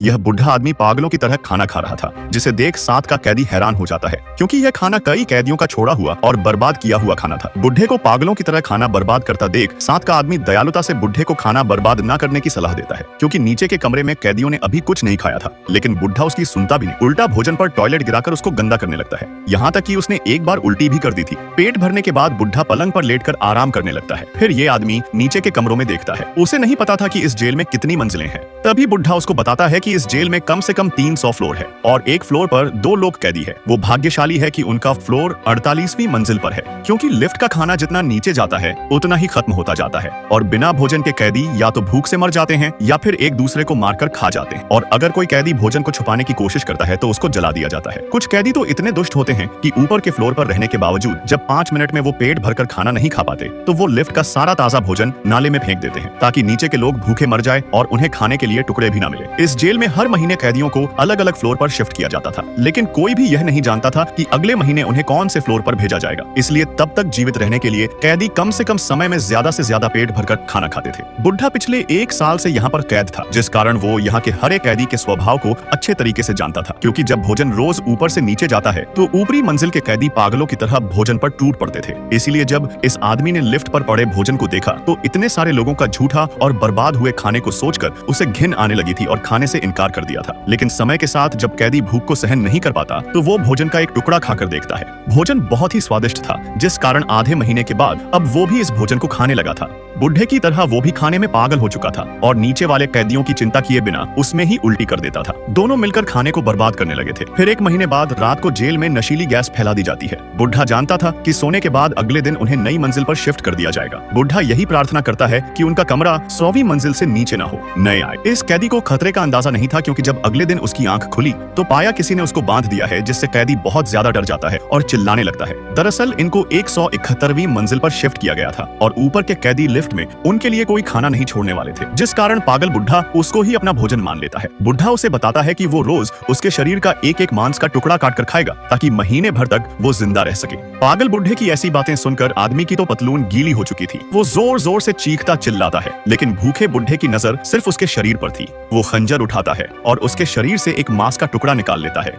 यह बुढ़ा आदमी पागलों की तरह खाना खा रहा था, जिसे देख साथ का कैदी हैरान हो जाता है क्योंकि यह खाना कई कैदियों का छोड़ा हुआ और बर्बाद किया हुआ खाना था। बुढ़े को पागलों की तरह खाना बर्बाद करता देख साथ का आदमी दयालुता से बुढ़े को खाना बर्बाद न करने की सलाह देता है क्योंकि नीचे के कमरे में कैदियों ने अभी कुछ नहीं खाया था। लेकिन बुढ़ा उसकी सुनता भी नहीं, उल्टा भोजन पर टॉयलेट गिराकर उसको गंदा करने लगता है। यहाँ तक कि उसने एक बार उल्टी भी कर दी थी। पेट भरने के बाद बुढ़ा पलंग पर लेटकर आराम करने लगता है। फिर ये आदमी नीचे के कमरों में देखता है। उसे नहीं पता था कि इस जेल में कितनी मंजिलें हैं। तभी बुढ़ा उसको बताता है कि इस जेल में कम से कम 300 फ्लोर है और एक फ्लोर पर 2 लोग कैदी है। वो भाग्यशाली है कि उनका फ्लोर 48वीं मंजिल पर है क्योंकि लिफ्ट का खाना जितना नीचे जाता है उतना ही खत्म होता जाता है और बिना भोजन के कैदी या तो भूख से मर जाते हैं या फिर एक दूसरे को मारकर खा जाते हैं। और अगर कोई कैदी भोजन को छुपाने की कोशिश करता है तो उसको जला दिया जाता है। कुछ कैदी तो इतने दुष्ट होते हैं कि ऊपर के फ्लोर पर रहने के बावजूद जब 5 मिनट में वो पेट भरकर खाना नहीं खा पाते तो वो लिफ्ट का सारा ताजा भोजन नाले में फेंक देते हैं ताकि नीचे के लोग भूखे मर जाए और उन्हें खाने के लिए टुकड़े भी ना मिले। इस जेल में हर महीने कैदियों को अलग अलग फ्लोर पर शिफ्ट किया जाता था, लेकिन कोई भी यह नहीं जानता था कि अगले महीने उन्हें कौन से फ्लोर पर भेजा जाएगा। इसलिए तब तक जीवित रहने के लिए कैदी कम से कम समय में ज्यादा से ज्यादा पेट भरकर खाना खाते थे। बुढ़ा पिछले 1 साल से यहाँ पर कैद था, जिस कारण वो यहाँ के हर एक कैदी के स्वभाव को अच्छे तरीके से जानता था क्योंकि जब भोजन रोज ऊपर से नीचे जाता है तो ऊपरी मंजिल के कैदी पागलों की तरह भोजन पर टूट पड़ते थे। इसीलिए जब इस आदमी ने लिफ्ट पर पड़े भोजन को देखा तो इतने सारे लोगों का झूठा और बर्बाद हुए खाने को सोचकर उसे घिन आने लगी थी और खाने से इनकार कर दिया था। लेकिन समय के साथ जब कैदी भूख को सहन नहीं कर पाता तो वो भोजन का एक टुकड़ा खाकर देखता है। भोजन बहुत ही स्वादिष्ट था, जिस कारण आधे महीने के बाद अब वो भी इस भोजन को खाने लगा था। बुढ़े की तरह वो भी खाने में पागल हो चुका था और नीचे वाले कैदियों की चिंता किए बिना उसमें ही उल्टी कर देता था। दोनों मिलकर खाने को बर्बाद करने लगे थे। फिर 1 महीने बाद रात को जेल में नशीली गैस फैला दी जाती है। बुढ़ा जानता था कि सोने के बाद अगले दिन उन्हें नई मंजिल पर शिफ्ट कर दिया जाएगा। बुढ़ा यही प्रार्थना करता है कि उनका कमरा 100वीं मंजिल से नीचे न हो, नए आए। इस कैदी को खतरे का अंदाजा नहीं था क्योंकि जब अगले दिन उसकी आंख खुली तो पाया किसी ने उसको बांध दिया है, जिससे कैदी बहुत ज्यादा डर जाता है और चिल्लाने लगता है। दरअसल इनको 171वीं मंजिल पर शिफ्ट किया गया था और ऊपर के कैदी लिफ्ट में उनके लिए कोई खाना नहीं छोड़ने वाले थे, जिस कारण पागल बुढ़ा उसको ही अपना भोजन मान लेता है। बुढ़ा उसे बताता है कि वो रोज उसके शरीर का एक मांस का टुकड़ा काटकर खाएगा ताकि महीने भर तक वो जिंदा रह सके। पागल बुढ़े की ऐसी बातें सुनकर आदमी की तो पतलून गीली हो चुकी थी। वो जोर जोर से चीखता चिल्लाता है, लेकिन भूखे बुढ़े की नजर सिर्फ उसके शरीर पर थी। वो खंजर उठाता है और उसके शरीर से एक मांस का टुकड़ा निकाल लेता है।